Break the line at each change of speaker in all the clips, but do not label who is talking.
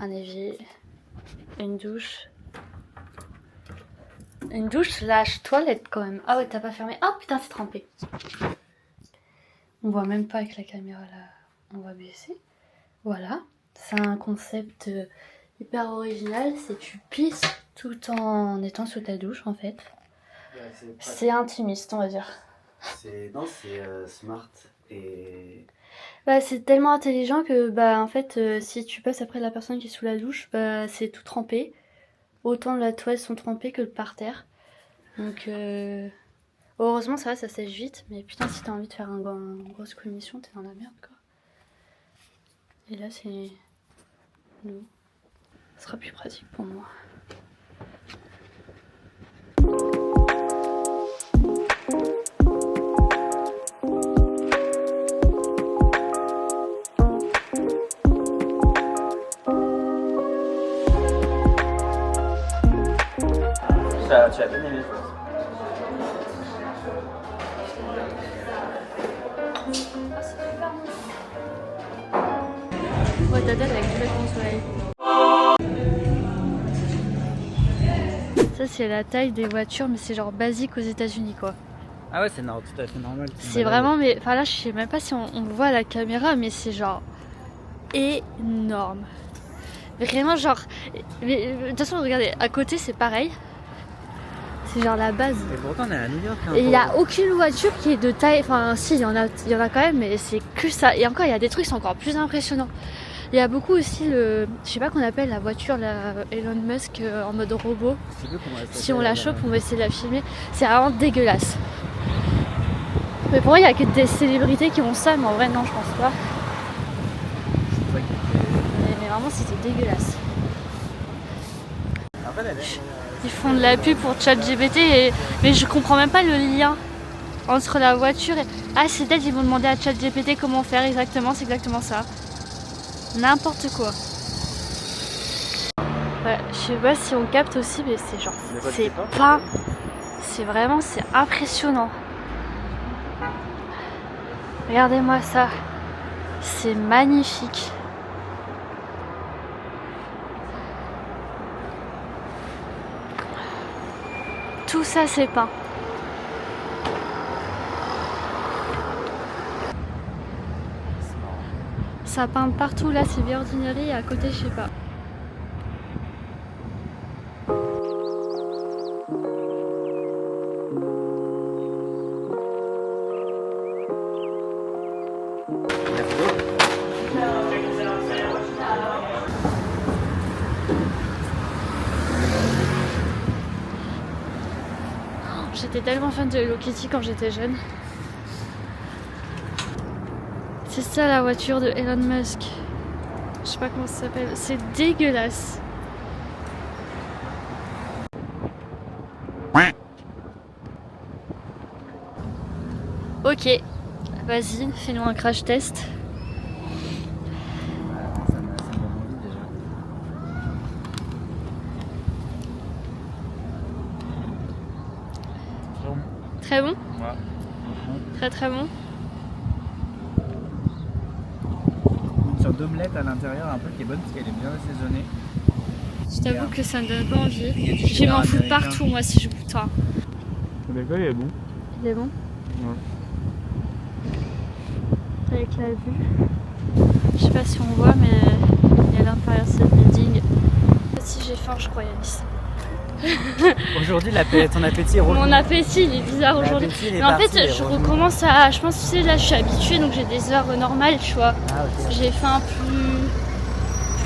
un évier, une douche. Une douche slash toilette quand même. Ah ouais, t'as pas fermé. Oh putain, c'est trempé. On voit même pas avec la caméra là. On va baisser. Voilà. C'est un concept hyper original. C'est tu pisses tout en étant sous ta douche en fait. Ouais, c'est intimiste, on va dire.
C'est smart et...
Bah, c'est tellement intelligent que bah en fait si tu passes après la personne qui est sous la douche, bah c'est tout trempé. Autant la toile sont trempées que le parterre. Donc heureusement ça va, ça sèche vite. Mais putain, si t'as envie de faire une grosse commission, t'es dans la merde quoi. Et là c'est l'eau. Ce sera plus pratique pour moi.
Tu as bien aimé, je pense.
Ouais, ta tête avec complètement soleil. Ça c'est la taille des voitures, mais c'est genre basique aux États-Unis quoi.
Ah ouais, c'est tout à fait normal.
C'est vraiment, mais enfin là je sais même pas si on le voit à la caméra, mais c'est genre énorme. Vraiment genre, mais de toute façon regardez, à côté c'est pareil. C'est genre la base.
Et pourtant on est à New York. Hein,
et il n'y a aucune voiture qui est de taille, enfin si il y en a quand même, mais c'est que ça. Et encore il y a des trucs qui sont encore plus impressionnants. Il y a beaucoup aussi je sais pas qu'on appelle la voiture la Elon Musk en mode robot. Si on la chope, on va essayer de la filmer. C'est vraiment dégueulasse. Mais pour moi il y a que des célébrités qui ont ça, mais en vrai non je pense pas. Mais vraiment c'était dégueulasse. Ils font de la pub pour ChatGPT, mais je comprends même pas le lien entre la voiture et... Ah c'est peut-être ils vont demander à ChatGPT comment faire exactement, c'est exactement ça. N'importe quoi. Ouais, je sais pas si on capte aussi, mais c'est genre... C'est pas... C'est vraiment... C'est impressionnant. Regardez-moi ça. C'est magnifique. Tout ça c'est peint. Ça peint partout, là c'est Virginierie et à côté je sais pas. J'étais tellement fan de Hello Kitty quand j'étais jeune. C'est ça la voiture de Elon Musk. Je sais pas comment ça s'appelle. C'est dégueulasse. Ok, vas-y, fais-nous un crash test. Très bon? Ouais. Très très bon.
Une sorte d'omelette à l'intérieur un peu qui est bonne parce qu'elle est bien assaisonnée.
Je t'avoue que ça me donne pas envie. Je vais m'en foutre partout moi si je goûte ça.
Le bacon il est bon.
Il est bon?
Ouais.
Avec la vue. Je sais pas si on voit mais il y a l'intérieur de cette building. Si j'ai faim je crois Yanis.
Aujourd'hui ton appétit est revenu.
Mon appétit il est bizarre aujourd'hui. Mais en fait je recommence à... Je pense que tu sais là je suis habituée donc j'ai des heures normales tu vois.
Ah, okay.
J'ai faim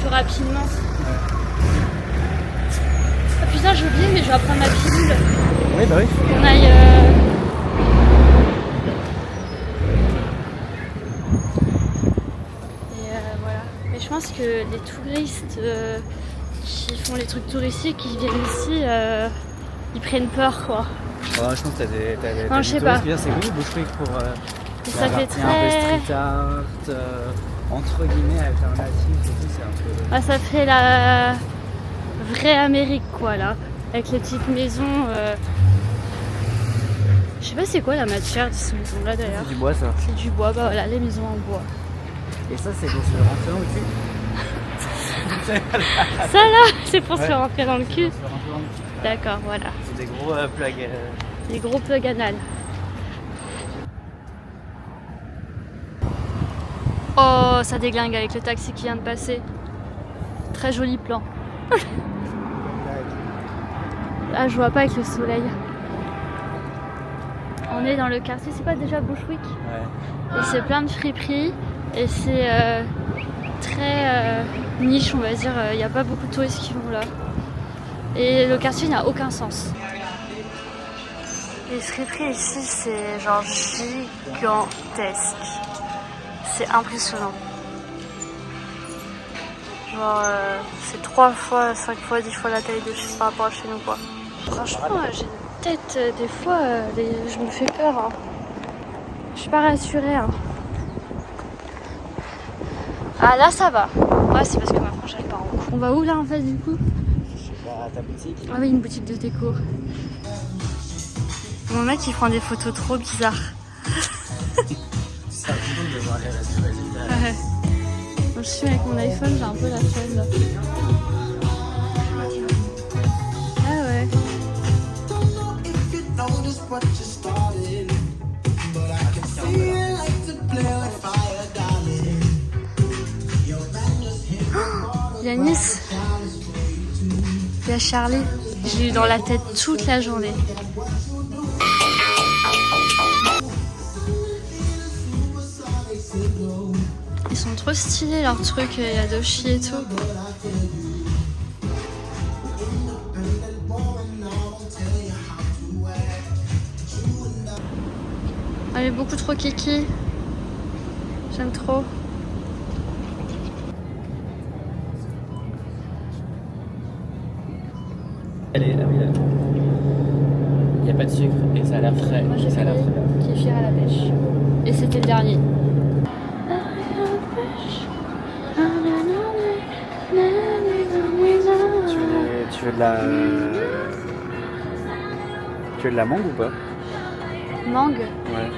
plus rapidement. Ouais. Ah putain j'ai oublié mais je vais prendre ma pilule.
Oui bah oui.
On aille... Et voilà. Mais je pense que les touristes... qui font les trucs touristiques, qui viennent ici, ils prennent peur quoi.
Ouais, je pense que t'as
non, je sais pas.
C'est cool, boucherie pour
ça fait très...
un peu street art, entre guillemets alternative et tout, c'est un peu...
Ah, ça fait la vraie Amérique quoi là, avec les petites maisons. Je sais pas c'est quoi la matière de ces maisons là d'ailleurs.
C'est du bois ça.
C'est du bois, bah voilà les maisons en bois.
Et ça c'est pour se rentrer dans le cul.
Ça là, c'est pour se rentrer dans le cul. D'accord, voilà.
C'est des gros plugs.
Des gros plugs anal. Oh, ça déglingue avec le taxi qui vient de passer. Très joli plan. Ah, je vois pas avec le soleil. On est dans le quartier, c'est pas déjà Bushwick?
Ouais.
Et c'est plein de friperies. Et c'est très niche, on va dire. Il n'y a pas beaucoup de touristes qui vont là. Et le quartier n'a aucun sens. Les friperies ici, c'est genre gigantesque. C'est impressionnant. Genre, c'est 3 fois, 5 fois, 10 fois la taille de chez par rapport à chez nous, quoi. Franchement, j'ai une tête, des fois, je me fais peur. Hein. Je suis pas rassurée. Hein. Ah, là, ça va. Ouais, c'est parce que ma frange, elle part en couille. On va où, là, en fait, du coup?
Je sais pas, ta boutique.
Ah oui, une boutique de déco. Mon mec, il prend des photos trop bizarres.
C'est cool de voir les résultats.
Ouais. Moi, je suis avec mon iPhone, j'ai un peu la flemme là. Ah ouais. Oh, Yanis. Il y a Charlie. Je l'ai eu dans la tête toute la journée. Ils sont trop stylés leurs trucs, il y a Doshi et tout. Elle est beaucoup trop kiki. J'aime trop.
Elle est, ah oui, là. Il n'y a pas de sucre et ça a l'air frais.
Moi j'ai
Ça a l'air
pris
frais.
kéfir à la pêche. Et c'était le dernier.
Tu veux de la... Tu veux de la mangue ou pas?
Mangue.
Ouais.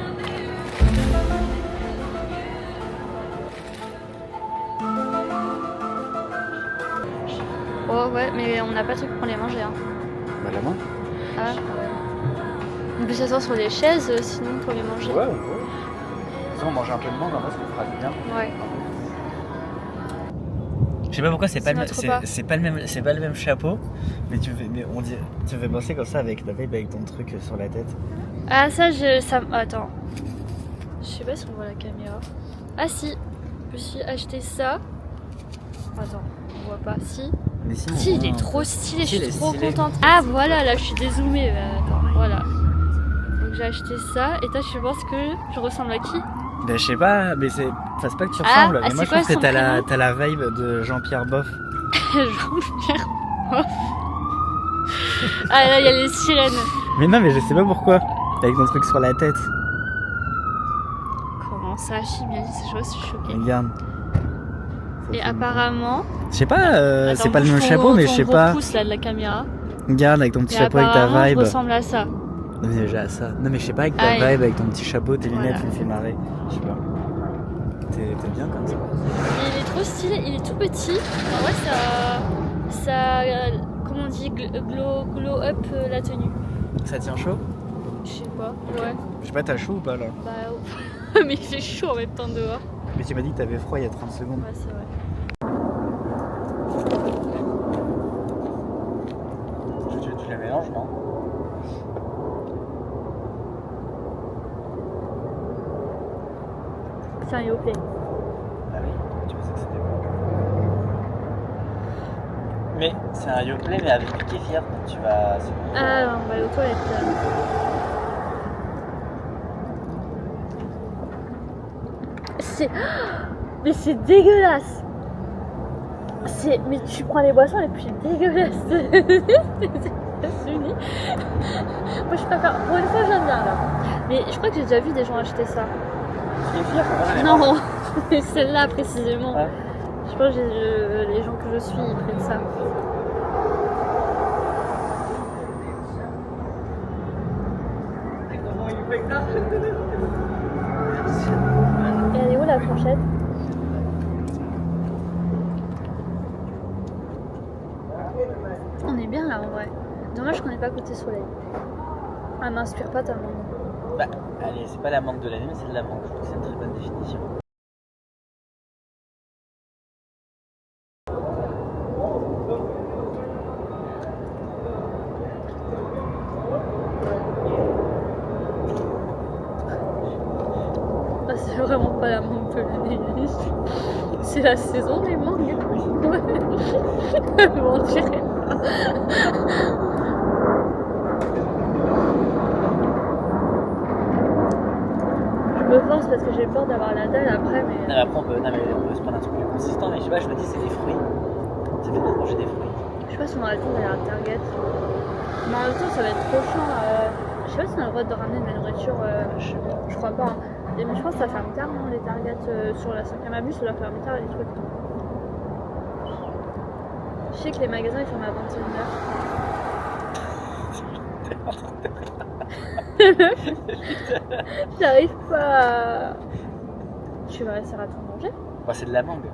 Oh ouais, mais on n'a pas de truc pour les manger. Hein.
Bah la mangue.
Ah ouais. On peut s'asseoir sur les chaises sinon pour les manger.
Ouais, ouais. Si on mange un peu de mangue, en vrai, ça nous fera du bien.
Ouais.
Je sais pas pourquoi c'est pas,
C'est notre repas.
c'est pas le même chapeau, mais tu me fais penser comme ça avec ta vibe avec ton truc sur la tête.
Ah ça attends. Je sais pas si on voit la caméra. Ah si. Je me suis acheté ça. Attends, on voit pas. Si.
Mais si,
Si, il est trop stylé, je suis trop contente. Ah voilà, là je suis dézoomée. Attends, voilà. Donc j'ai acheté ça et toi tu penses que je ressemble à qui?
Ben je sais pas, mais c'est pas que tu ressembles, mais moi je
quoi
trouve que
son
t'as la vibe de Jean-Pierre Boff.
Jean-Pierre Boff. Ah là, il y a les sirènes.
Mais non, mais je sais pas pourquoi. Avec ton truc sur la tête.
Comment ça, bien dit, je suis choquée.
Regarde.
Et apparemment...
Je sais pas, c'est pas le même
ton-
chapeau, mais
ton
je sais
gros
pas.
pouce là de la caméra.
Regarde avec ton petit
Et
chapeau avec ta
apparemment,
vibe.
je ressemble à ça.
Non, mais déjà ça. Non, mais je sais pas, avec ta
Ah,
vibe, avec ton petit chapeau, tes lunettes,
Voilà.
tu me fais marrer. Je sais pas. T'es bien comme ça.
Et il est trop stylé, il est tout petit. En vrai, comment on dit, glow up la tenue.
Ça tient chaud?
Je sais pas, ouais.
Je sais pas, t'as chaud ou pas là?
Bah, mais il fait chaud en même temps dehors.
Mais tu m'as dit que t'avais froid il y a 30 secondes.
Ouais, c'est vrai.
Tu les mélanges, non?
C'est un Yoplait.
Ah oui, tu pensais que c'était bon. Mais c'est un Yoplait mais avec du kéfir, donc tu vas...
Ah, on va aller aux toilettes. C'est... Mais c'est dégueulasse. Mais tu prends les boissons les plus dégueulasses des États-Unis. Moi je préfère... Pour une fois j'aime bien là. Mais je crois que j'ai déjà vu des gens acheter ça.
Kéfir,
Non, mais celle-là précisément.
Ouais.
Je pense que les gens que je suis ils prennent ça. Et elle est où la fourchette? n'est pas côté soleil. Elle m'inspire pas ta mangue.
Bah, allez, c'est pas la mangue de l'année, mais c'est de la mangue. Je trouve que c'est une très bonne définition.
Ah, c'est vraiment pas la mangue de l'année. C'est la saison des mangues. Ouais. Bon, on dirait. Je me force parce que j'ai peur d'avoir la dalle après, mais.
Non, mais après, on peut se prendre un truc plus consistant, mais je sais pas, je me dis, c'est des fruits. Ça fait bien de manger des fruits.
Je sais pas si on a le temps d'aller à Target. Mais en même temps, ça va être trop chiant. Je sais pas si on a le droit de ramener de la nourriture. Je crois pas. Hein. Mais je pense que ça ferme tard, non, les Target sur la 5ème avenue, ça doit fermer tard les trucs. Je sais que les magasins ils ferment à 21h. J'arrive pas à... Tu vas réussir à tout manger?
Bah, c'est de la mangue.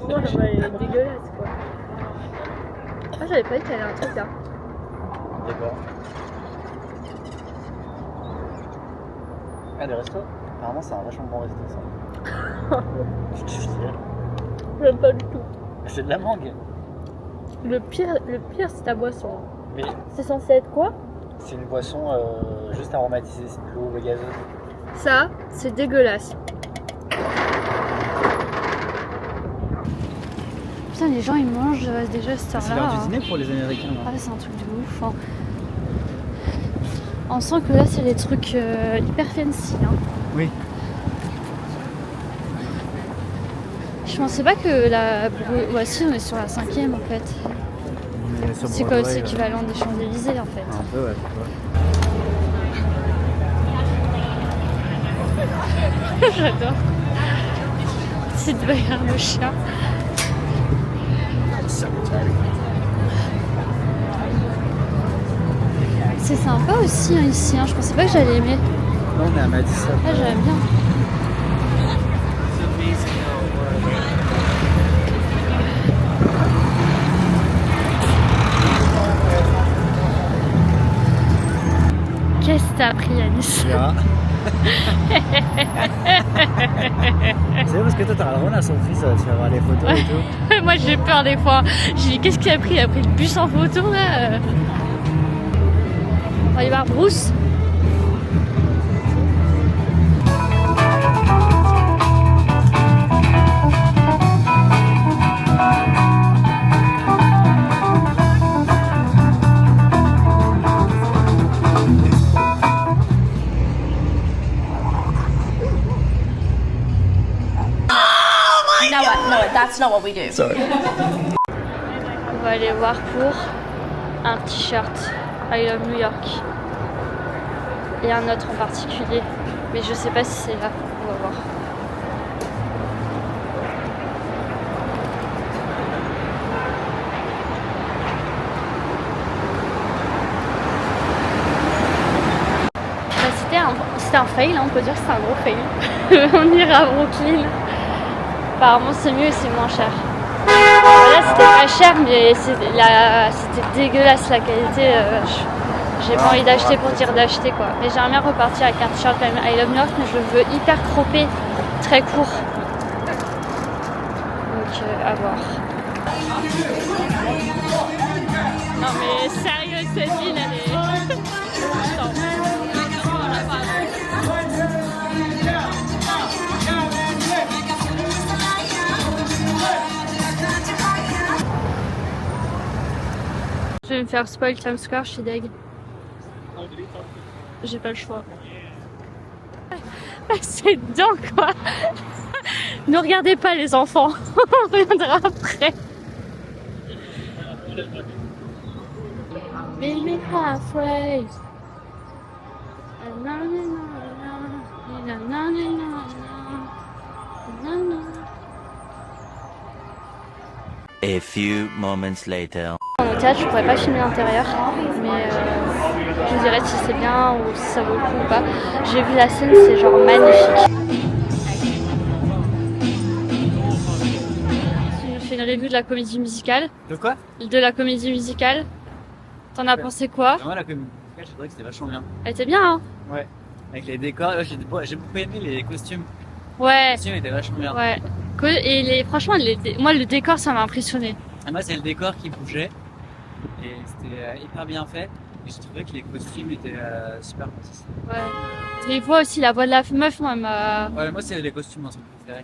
Non, elle est dégueulasse quoi. Ah, j'avais pas dit qu'il y avait un truc là.
D'accord. Ah, le resto? Apparemment, c'est un vachement bon resto, ça. Je te jure.
J'aime pas du tout.
C'est de la mangue.
Le pire c'est ta boisson.
Mais
C'est censé être quoi?
c'est une boisson juste aromatisée, c'est de l'eau gazeuse.
Ça, c'est dégueulasse. Putain, les gens ils mangent déjà cette
C'est
heure-là.
l'heure du dîner pour les Américains, là.
Ah, c'est un truc de ouf. Hein. On sent que là, c'est des trucs hyper fancy. Hein.
Oui.
Je pensais pas que la. Ouais, si, on est sur la 5ème en fait. C'est quoi, c'est équivalent des Champs-Élysées en fait.
Un peu, ouais.
J'adore. C'est derrière le chien. C'est sympa aussi hein, ici. Hein. Je pensais pas que j'allais aimer.
Là, on est à Madison.
Ah, j'aime bien. Qu'est-ce que t'as appris, Yanis?
Yeah. C'est parce que toi t'as le droit à son fils, tu vas voir les photos et tout.
Moi j'ai peur des fois. J'ai dit qu'est-ce qu'il a pris? Il a pris le bus en photo là. On va aller voir Bruce.
No, that's not what we do.
Sorry.
On va aller voir pour un t-shirt I Love New York. Et un autre en particulier. Mais je sais pas si c'est là. On va voir. C'était un fail, hein, on peut dire que c'est un gros fail. On ira à Brooklyn. Apparemment c'est mieux et c'est moins cher. Là c'était pas cher mais c'était dégueulasse la qualité. J'ai pas envie d'acheter pour dire d'acheter quoi. Mais j'aimerais bien repartir avec un t-shirt I Love New York mais je le veux hyper croppé, très court. Donc à voir. Non mais sérieux cette ville elle est... Je vais me faire spoil Times Square, je suis deg. J'ai pas le choix. C'est dedans quoi. Ne regardez pas les enfants, on reviendra après. Meet me halfway.
A few moments later.
En hôtel, je pourrais pas filmer l'intérieur, mais je vous dirai si c'est bien ou si ça vaut le coup ou pas. J'ai vu la scène, c'est genre magnifique. Je fais une review de la comédie musicale.
De quoi?
De la comédie musicale. T'en as pensé quoi?
Moi, la comédie musicale, je trouvais que c'était vachement bien.
Elle était bien, hein?
Ouais. Avec les décors, j'ai beaucoup aimé les costumes.
Ouais.
Les costumes étaient vachement bien.
Ouais. Et franchement, moi, le décor, ça m'a impressionné.
Et moi, c'est le décor qui bougeait. Et c'était hyper bien fait. Et je trouvais que les costumes étaient super bons.
Ouais. Les voix aussi, la voix de la meuf, moi, elle m'a...
Ouais, moi, c'est les costumes, mon truc préféré.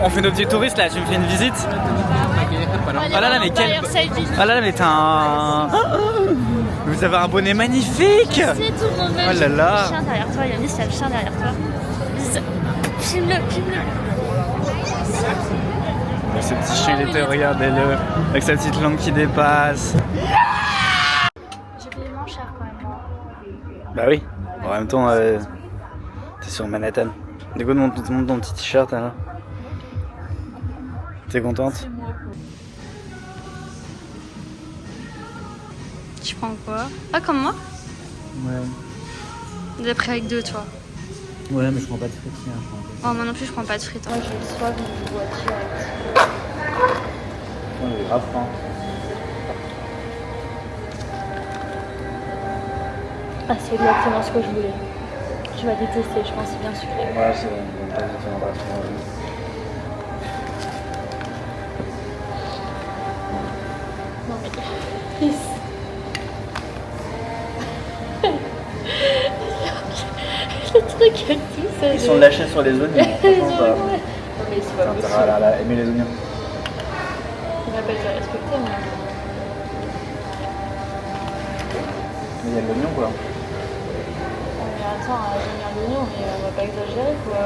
On fait nos petits touristes là, tu me fais une visite? Oh là là, mais quel... Oh là là, mais t'as un... Vous avez un bonnet magnifique!
C'est tout le monde.
Oh là là!
Il y a le chien derrière toi, Yannis, il y a le chien derrière toi. Filme-le.
Ce petit chien, il était, regardez-le, avec sa petite langue qui dépasse.
J'ai payé moins cher quand même.
Bah oui, en même temps, t'es sur Manhattan. Du coup, montre ton petit t-shirt là. T'es contente?
Tu prends quoi? Ah, comme moi?
Ouais.
Vous êtes pris avec deux, toi.
Ouais, mais je prends pas de frites, je prends
Oh, moi non plus, je prends pas de frites. Moi, j'ai le soif, je bois direct.
On est grave faim.
Ah, c'est exactement ce que je voulais. Tu vas détester, je pense, c'est bien sucré.
Ouais, c'est bon,
Non mais... Chris. Le truc et tout, ça...
Ils sont lâchés sur les oignons.
Les
Franchement,
oignons,
pas...
ouais. Non mais c'est pas
T'as
possible.
intérêt à aimer les oignons.
Il m'a pas été respecté, moi.
Mais il y a de l'oignon quoi.
Oh, mais attends, j'aime bien l'oignon, mais on va pas exagérer, quoi.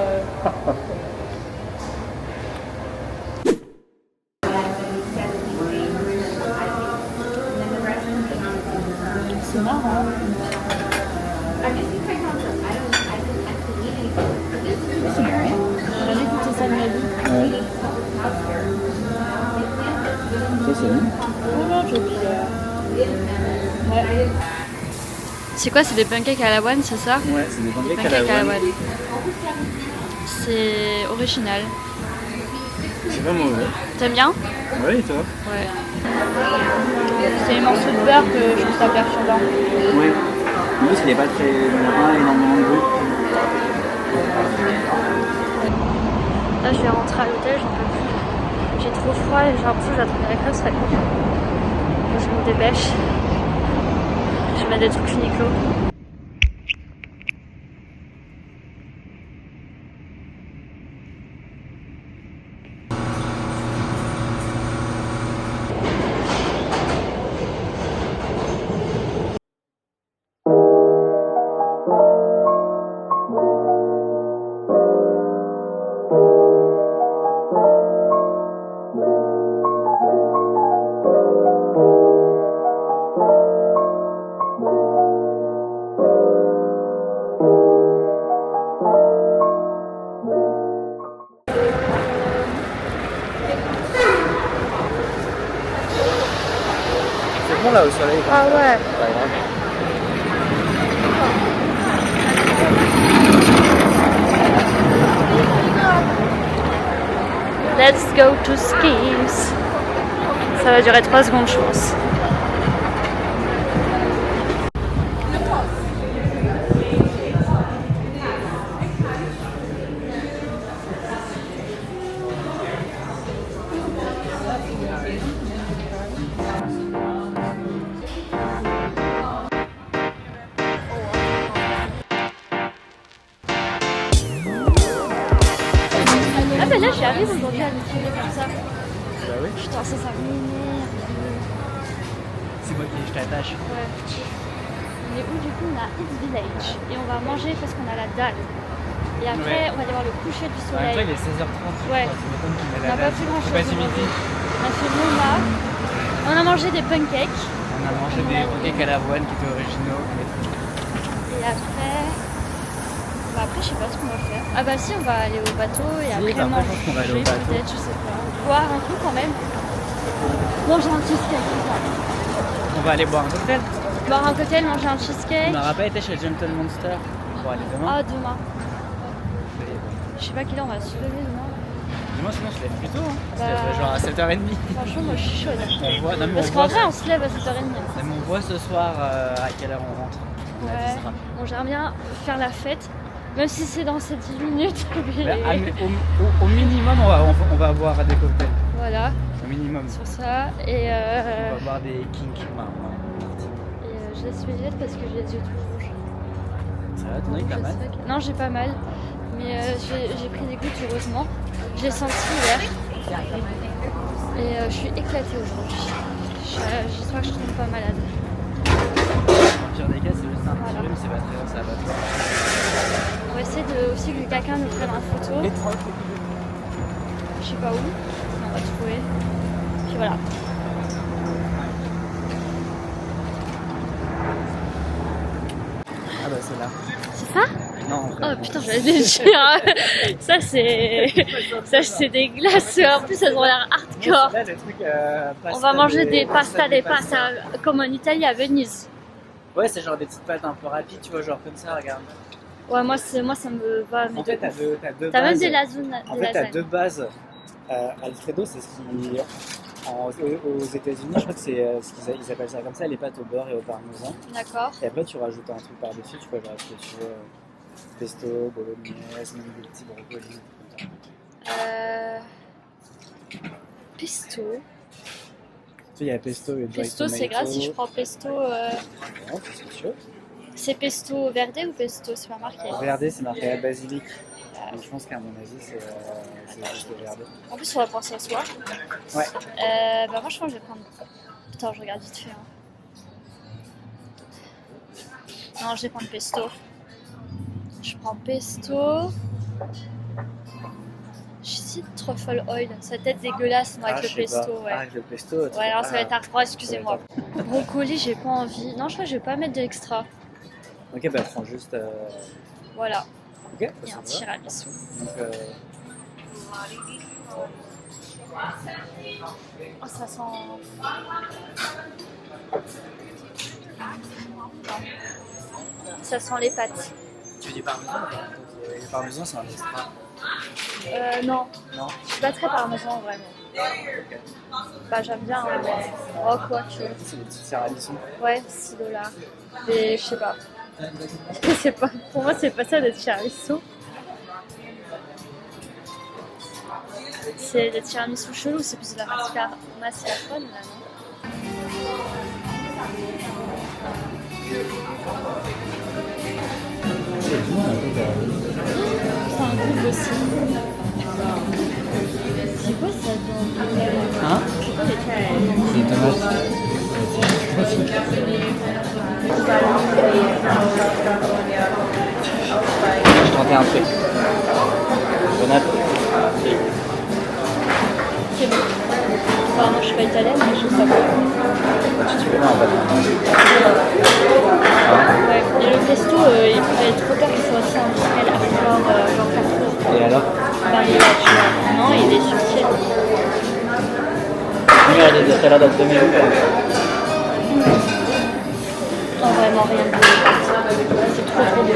C'est marrant. J'ai jamais goûté ça de ma vie.
Ouais. Ça c'est bon.
Oh non, j'ai oublié. Ouais. C'est quoi, c'est des pancakes à l'avoine, c'est ça?
Ouais, c'est des pancakes à
Pancakes à
l'avoine.
l'avoine. C'est original.
C'est pas mauvais.
T'aimes bien?
Ouais, et toi?
Ouais. C'est les morceaux de beurre que je trouve ça perturbant.
Ouais. En plus, il est pas très... Il n'y a pas énormément de bruit.
Là, je vais rentrer à l'hôtel, j'en peux plus. J'ai trop froid et j'ai l'impression que j'attendrai la crève, ça va être long. Je me dépêche. Je vais mettre des trucs Uniqlo.
C'est bon là au soleil.
Ah ouais.
Pas grave.
Let's go to Skims. Ça va durer 3 secondes, je pense. Ah bah là j'y arrive aujourd'hui à m'écrire comme ça.
Bah oui.
Putain ça m'énerve.
C'est moi qui je t'attache.
Ouais. Mais où du coup on a Eat Village et on va manger parce qu'on a la dalle. Et après on va aller voir le coucher du
En même temps,
soleil.
il est 16h30.
Ouais.
C'est m'étonne qu'il
On
met
n'a
la
pas
date.
fait grand
Faut
chose
pas s'imiter.
On a fait Moma. On a mangé des pancakes.
On a mangé des pancakes à l'avoine qui étaient originaux.
Et après... Bah après je sais pas ce qu'on va faire. Ah bah si on va aller au bateau et après
bah après, je
manger
pense qu'on va aller au bateau.
peut-être, je sais pas. Boire un coup quand même. Manger un cheesecake.
On va aller boire un cocktail.
Boire un cocktail, manger un cheesecake.
On n'aura pas été chez Gentle Monster pour aller demain.
Ah demain. Je sais pas quelle heure on va se lever demain.
Demain, sinon, je lève plus tôt. Hein.
Bah,
Genre à 7h30.
Franchement, moi je suis chaude.
On voit, non, mais
Parce
on
qu'en
voit,
vrai, on se lève à 7h30.
mais on voit ce soir à quelle heure on rentre.
Ouais. Bon, j'aimerais bien faire la fête, même si c'est dans ces 10 minutes.
Mais au minimum, on va boire des cocktails.
Voilà,
Au minimum.
sur ça. Et,
On va boire des kinks.
je laisse mes lunettes parce que j'ai les yeux tout rouges.
Ça va, ton œil t'as mal?
Non, j'ai pas mal. Mais j'ai pris des gouttes, heureusement. Je l'ai senti hier. Et je suis éclatée aujourd'hui. J'espère que je ne tombe pas malade.
Au pire des cas, c'est juste un petit rhume, c'est pas très grave, ça va pas.
On va essayer aussi que quelqu'un nous prenne en photo. Je sais pas où, mais on va trouver. Puis voilà.
Ah bah c'est là.
C'est ça?
Non, en fait.
Oh putain, j'allais le dire. Ça c'est des glaces. En plus, elles ont l'air hardcore.
Là, le truc,
On va manger des pasta comme en Italie à Venise.
Ouais, c'est genre des petites pâtes un peu rapides, tu vois, genre comme ça, regarde.
Ouais, moi ça me va.
En fait, t'as deux bases.
T'as même des lasagnes.
En fait, t'as deux bases. Alfredo, c'est ce qui. Aux États-Unis, je crois que c'est ce qu'ils appellent ça comme ça, les pâtes au beurre et au parmesan.
D'accord.
Et après, tu rajoutes un truc par-dessus, tu peux genre ce que tu veux. Pesto, bolognaise, même des petits brocolis.
Pesto.
Tu sais, il y a pesto et dry
Pesto, c'est grave si je prends pesto.
Non, c'est ce que tu veux.
C'est pesto verde ou pesto? C'est pas marqué.
Verde, c'est marqué à basilic. Donc, je pense qu'à mon avis, c'est juste verde.
En plus, on va prendre ça ce soir.
Ouais.
Bah, moi, je pense que je vais prendre. Attends, je regarde vite fait. Non, je vais prendre pesto. Je prends pesto. J'hésite truffle oil. Ça va être dégueulasse non, avec le pesto. Ouais.
Ah, avec le pesto.
Ouais, alors ça va être hardcore, excusez-moi. Brocoli, j'ai pas envie. Non, je crois que je vais pas mettre de extra.
Ok, bah prends juste.
Voilà.
Ok,
Il y a un tiramisu.
Donc,
Oh, ça sent. Ça sent les pâtes.
tu veux du parmesan? Le parmesan, c'est un extra.
Non.
Non?
Je suis pas très parmesan vraiment.
Ok.
Bah j'aime bien. Oh quoi que.
C'est des petites tiramisu.
Ouais, 6 $. Mais je sais pas. C'est pas. Pour moi c'est pas ça des tiramisu. C'est des tiramisu chelous, c'est plus de la mascarpone là, non? C'est un groupe aussi. C'est quoi ça dans...
Hein?
C'est quoi les tomates?
Des tomates. Je tentais un truc. Bon appétit.
C'est bon. Enfin, moi je suis pas italienne, mais je sais pas.
Tu peux en fait.
Ouais. Et le pesto, il pourrait être trop tard qu'il soit assez industriel, hardcore, genre partout.
Et alors?
Bah, il est là, tu vois. Non, il est subtil.
Il y a des salades à demi
Non, vraiment rien de beau. C'est trop trop beau.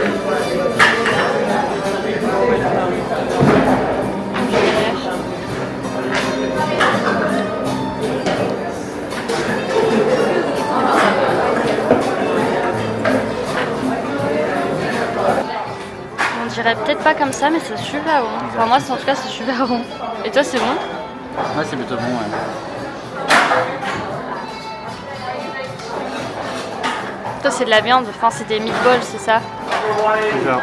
On dirait peut-être pas comme ça, mais c'est super bon. Enfin, moi, en tout cas, c'est super bon. Et toi, c'est bon?
Ouais, c'est plutôt bon, ouais.
Toi, c'est de la viande, enfin, c'est des meatballs, c'est ça?
Genre.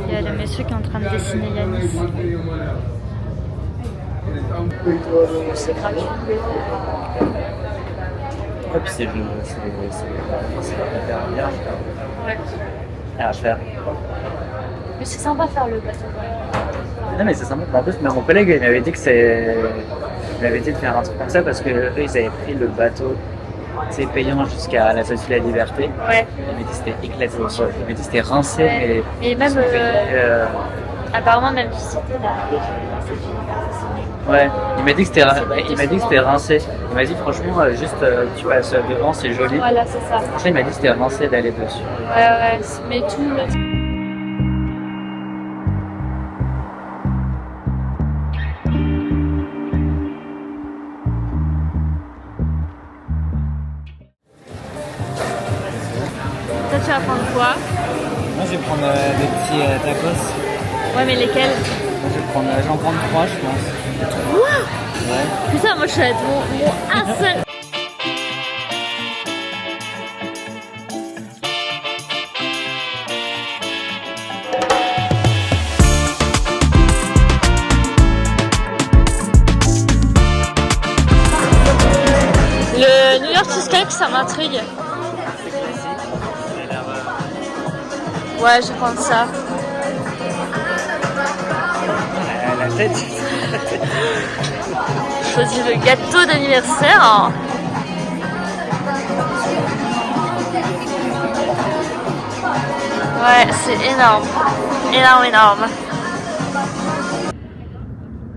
Il y a le monsieur qui est en train de dessiner Yanis. C'est gratuit.
Ouais, puis c'est hyper bien
Ouais.
à faire.
Mais c'est sympa de faire le bateau.
Non mais c'est sympa. En plus, mais mon collègue il m'avait dit que Il avait été de faire un truc comme ça parce que eux, ils avaient pris le bateau, tu sais, payant jusqu'à la Statue de la Liberté.
Ouais.
Il m'a dit que c'était éclaté au sol. Il m'a dit que c'était rincé.
Ouais. Et même, apparemment, même visiter là.
Ouais, il m'a dit que c'était rincé. Il m'a dit franchement, juste tu passes devant, c'est joli.
Voilà, c'est ça.
Franchement, il m'a dit que c'était rincé d'aller dessus.
Ouais, mais tout le... Toi, tu vas prendre quoi?
Moi, je vais prendre des petits tacos.
Ouais, mais lesquels?
Moi, j'en prends 3, je pense.
Wow.
Ouais.
Putain, moi, je suis avec mon seul. Le New York Cheesecake, ça m'intrigue. Ouais, je vais prendre ça.
La tête.
Je choisis le gâteau d'anniversaire. Ouais, c'est énorme. Énorme.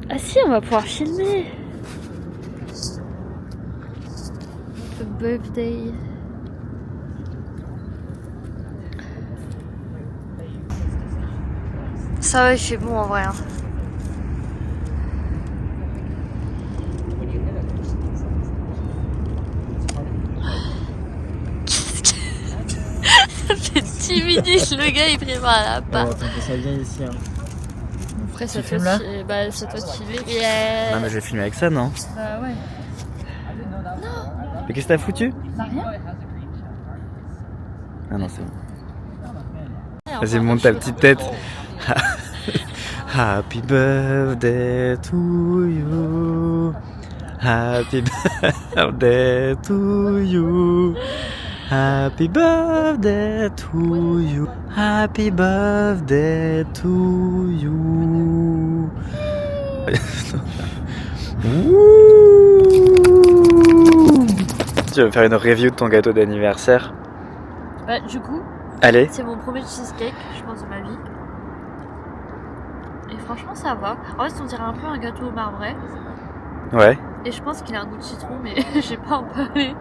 Ah si, on va pouvoir filmer. The birthday. Ça va, il fait bon en vrai. Hein. Ça fait 10 minutes, le gars il prépare la part.
Attends, ça vient ici. Hein.
Après, ça
filmes là?
C'est toi qui filmer. Yeah.
Non, mais je vais filmer avec ça, non?
Bah ouais.
Mais qu'est-ce que t'as foutu?
Bah rien.
Ah non, c'est bon. Vas-y, monte ta petite tête. Happy birthday to you. Happy birthday to you. Happy birthday to you. Happy birthday to you. Tu vas me faire une review de ton gâteau d'anniversaire?
Bah, du coup,
allez.
C'est mon premier cheesecake, je pense, de ma vie. Et franchement, ça va. En fait, on dirait un peu un gâteau au marbré.
Ouais.
Et je pense qu'il a un goût de citron, mais j'ai pas en parlé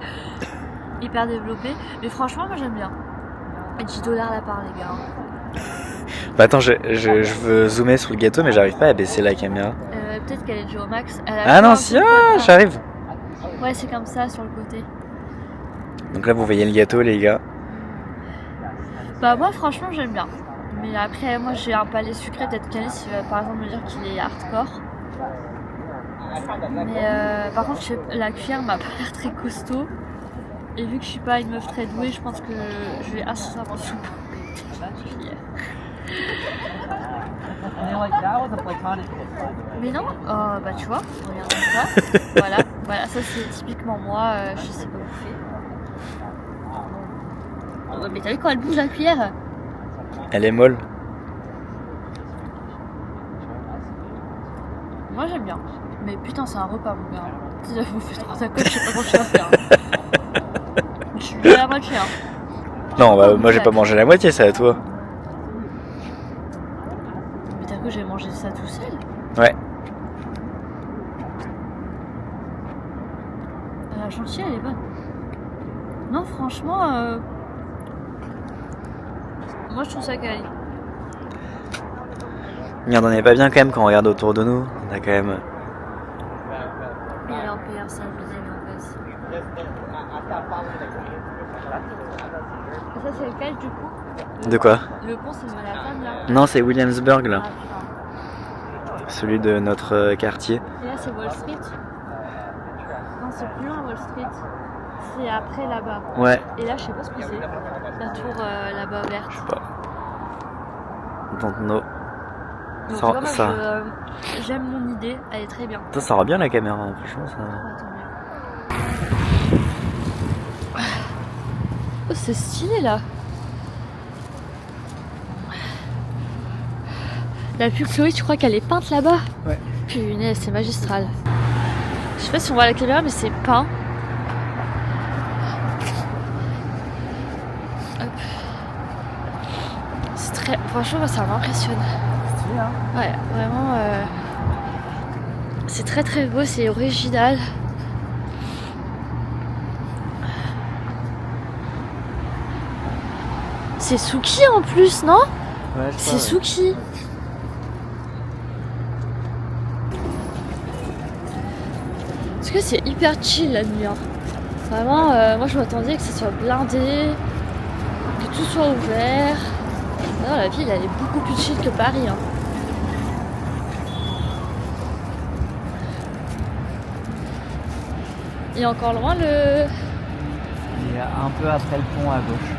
hyper développé. Mais franchement, moi j'aime bien. Et 10 $ la part, les gars.
Bah attends, je veux zoomer sur le gâteau, mais j'arrive pas à baisser la caméra.
Peut-être qu'elle est déjà au max.
Ah non, si, j'arrive.
Ouais, c'est comme ça sur le côté.
Donc là, vous voyez le gâteau, les gars.
Bah, moi, franchement, j'aime bien. Mais après, moi, j'ai un palais sucré. Peut-être qu'Alice va par exemple me dire qu'il est hardcore. Mais par contre, la cuillère m'a pas l'air très costaud. Et vu que je suis pas une meuf très douée, je pense que je vais assez savoir soupe. Mais non, bah tu vois, regarde ça. voilà, ça c'est typiquement moi, je sais pas bouffer. Oh, mais t'as vu quand elle bouge la cuillère?
Elle est molle.
Moi j'aime bien. Mais putain, c'est un repas mon gars. Si j'avais bouffé 3 tacos, je sais pas comment je vais faire. Je suis à la moitié. Hein.
Non, bah, moi j'ai pas mangé la moitié, c'est à toi.
Mais t'as cru que j'ai mangé ça tout seul?
Ouais.
La chantilly elle est bonne. Non, franchement, moi je trouve ça quali.
Regarde, on est pas bien quand même quand on regarde autour de nous. On a quand même.
Et alors, PR, ça en face. Ça, c'est lequel du coup?
De quoi?
Le pont, c'est Manhattan là?
Non, c'est Williamsburg là.
Ah,
celui de notre quartier.
et là, c'est Wall Street? Non, c'est plus loin Wall Street. C'est après là-bas.
Ouais.
Et là, je sais pas ce que c'est. La tour là-bas verte.
Je sais pas. Donc, no.
Donc,
Ça-
tu vois, moi,
ça-
j'aime mon idée, elle est très bien.
Ça rend bien la caméra, hein, franchement. Ça...
Oh, c'est stylé là. La pub Chloé, tu crois qu'elle est peinte là-bas?
Ouais.
Punaise, c'est magistral.
Je sais pas si on voit la caméra, mais c'est peint. Hop. C'est très... Franchement, moi, ça m'impressionne.
Stylé, hein.
Ouais, vraiment... C'est très très beau, c'est original. C'est Suki en plus, non?
Ouais, je
C'est Suki. Parce que c'est hyper chill la nuit. Hein. Vraiment, moi je m'attendais que ça soit blindé, que tout soit ouvert. Non, la ville elle est beaucoup plus chill que Paris. Hein. Et encore loin le...
Et un peu après le pont à gauche.